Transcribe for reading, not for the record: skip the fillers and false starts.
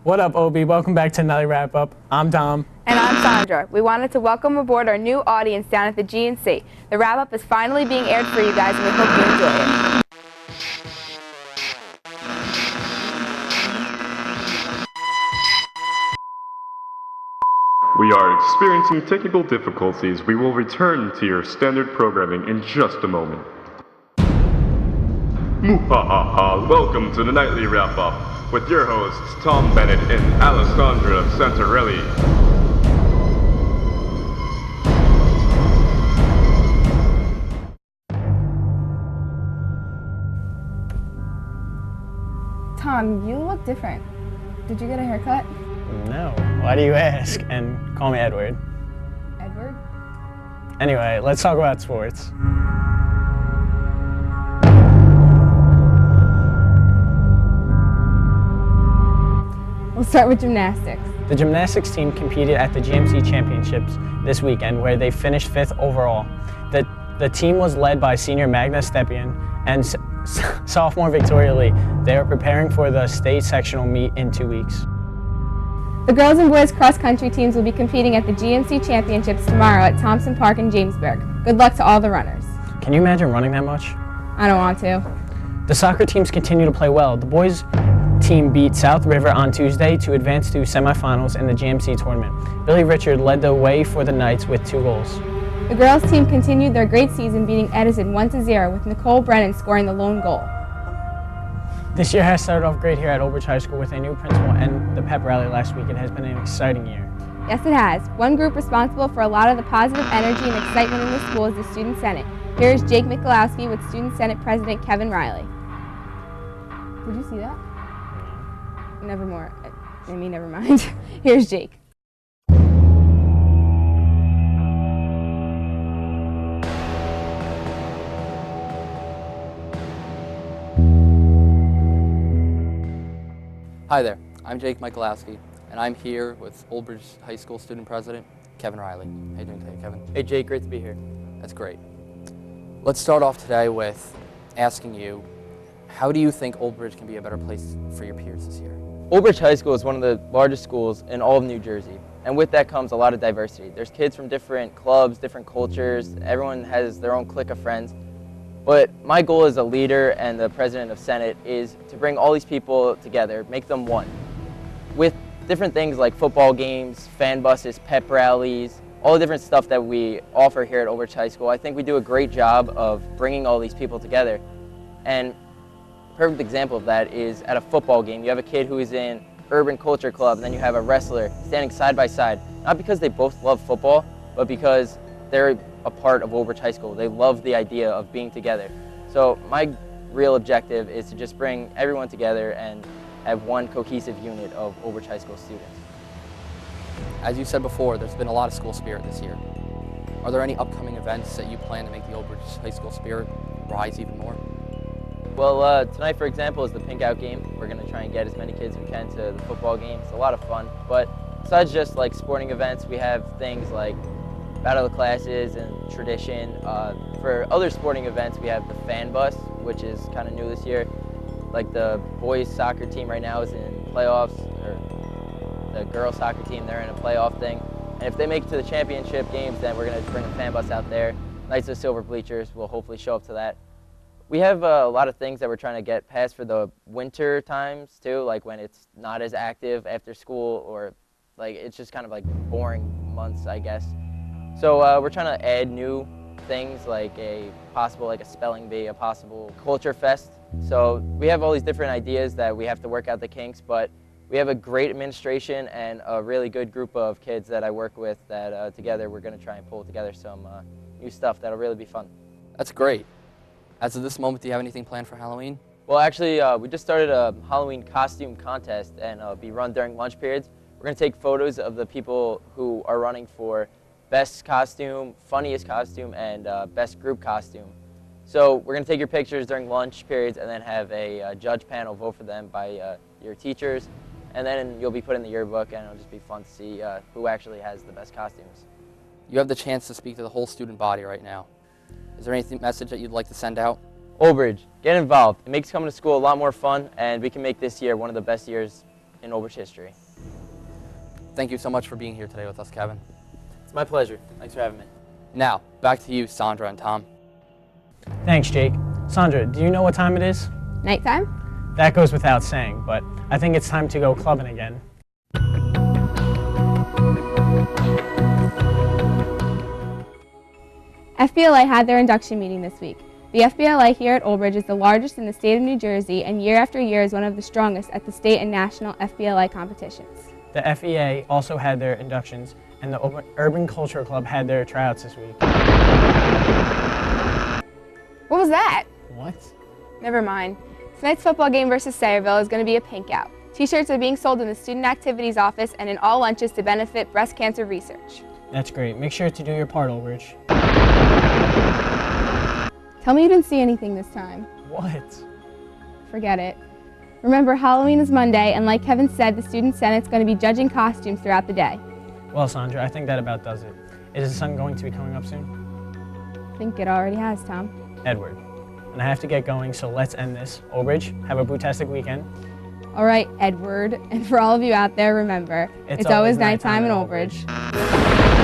What up, OB? Welcome back to Nelly Wrap Up. I'm Dom. And I'm Sandra. We wanted to welcome aboard our new audience down at the GNC. The Wrap Up is finally being aired for you guys, and we hope you enjoy it. We are experiencing technical difficulties. We will return to your standard programming in just a moment. Muhahaha! Welcome to the Nightly Wrap Up with your hosts Tom Bennett and Alessandra Santarelli. Tom, you look different. Did you get a haircut? No. Why do you ask? And call me Edward. Edward? Anyway, let's talk about sports. We'll start with gymnastics. The gymnastics team competed at the GMC Championships this weekend, where they finished 5th overall. The team was led by senior Magna Stepien and sophomore Victoria Lee. They are preparing for the state sectional meet in 2 weeks. The girls and boys cross-country teams will be competing at the GMC Championships tomorrow at Thompson Park in Jamesburg. Good luck to all the runners. Can you imagine running that much? I don't want to. The soccer teams continue to play well. The boys team beat South River on Tuesday to advance to semifinals in the GMC tournament. Billy Richard led the way for the Knights with 2 goals. The girls team continued their great season, beating Edison 1-0 with Nicole Brennan scoring the lone goal. This year has started off great here at OldBridge High School with a new principal and the pep rally last week. It has been an exciting year. Yes, it has. One group responsible for a lot of the positive energy and excitement in the school is the Student Senate. Here is Jake Michalowski with Student Senate President Kevin Riley. Did you see that? Never mind. Here's Jake. Hi there, I'm Jake Michalowski, and I'm here with OldBridge High School Student President Kevin Riley. How you doing today, Kevin? Hey Jake, great to be here. That's great. Let's start off today with asking you, how do you think OldBridge can be a better place for your peers this year? OldBridge High School is one of the largest schools in all of New Jersey, and with that comes a lot of diversity. There's kids from different clubs, different cultures, everyone has their own clique of friends. But my goal as a leader and the president of Senate is to bring all these people together, make them one. With different things like football games, fan buses, pep rallies, all the different stuff that we offer here at OldBridge High School, I think we do a great job of bringing all these people together. And a perfect example of that is at a football game. You have a kid who is in Urban Culture Club, and then you have a wrestler standing side by side, not because they both love football, but because they're a part of OldBridge High School. They love the idea of being together. So my real objective is to just bring everyone together and have one cohesive unit of OldBridge High School students. As you said before, there's been a lot of school spirit this year. Are there any upcoming events that you plan to make the OldBridge High School spirit rise even more? Well, tonight, for example, is the Pink Out game. We're going to try and get as many kids as we can to the football game. It's a lot of fun. But besides just like sporting events, we have things like Battle of the Classes and Tradition. For other sporting events, we have the fan bus, which is kind of new this year. Like the boys soccer team right now is in playoffs, or the girls soccer team, they're in a playoff thing. And if they make it to the championship games, then we're going to bring a fan bus out there. Knights of Silver Bleachers will hopefully show up to that. We have a lot of things that we're trying to get past for the winter times too, like when it's not as active after school, or like it's just kind of like boring months, I guess. So we're trying to add new things like a spelling bee, a possible culture fest. So we have all these different ideas that we have to work out the kinks, but we have a great administration and a really good group of kids that I work with that together we're going to try and pull together some new stuff that'll really be fun. That's great. As of this moment, do you have anything planned for Halloween? Well, actually, we just started a Halloween costume contest, and it'll be run during lunch periods. We're going to take photos of the people who are running for best costume, funniest costume, and best group costume. So we're going to take your pictures during lunch periods and then have a judge panel vote for them by your teachers. And then you'll be put in the yearbook, and it'll just be fun to see who actually has the best costumes. You have the chance to speak to the whole student body right now. Is there any message that you'd like to send out? OldBridge, get involved. It makes coming to school a lot more fun, and we can make this year one of the best years in OldBridge history. Thank you so much for being here today with us, Kevin. It's my pleasure. Thanks for having me. Now, back to you, Sandra and Tom. Thanks, Jake. Sandra, do you know what time it is? Nighttime? That goes without saying, but I think it's time to go clubbing again. FBLA had their induction meeting this week. The FBLA here at OldBridge is the largest in the state of New Jersey and year after year is one of the strongest at the state and national FBLA competitions. The FEA also had their inductions, and the Urban Culture Club had their tryouts this week. What was that? What? Never mind. Tonight's football game versus Sayreville is going to be a pink out. T-shirts are being sold in the Student Activities Office and in all lunches to benefit breast cancer research. That's great. Make sure to do your part, OldBridge. Tell me you didn't see anything this time. What? Forget it. Remember, Halloween is Monday, and like Kevin said, the Student Senate's going to be judging costumes throughout the day. Well, Sandra, I think that about does it. Is the sun going to be coming up soon? I think it already has, Tom. Edward. And I have to get going, so let's end this. OldBridge, have a bootastic weekend. All right, Edward. And for all of you out there, remember, it's always nighttime in OldBridge.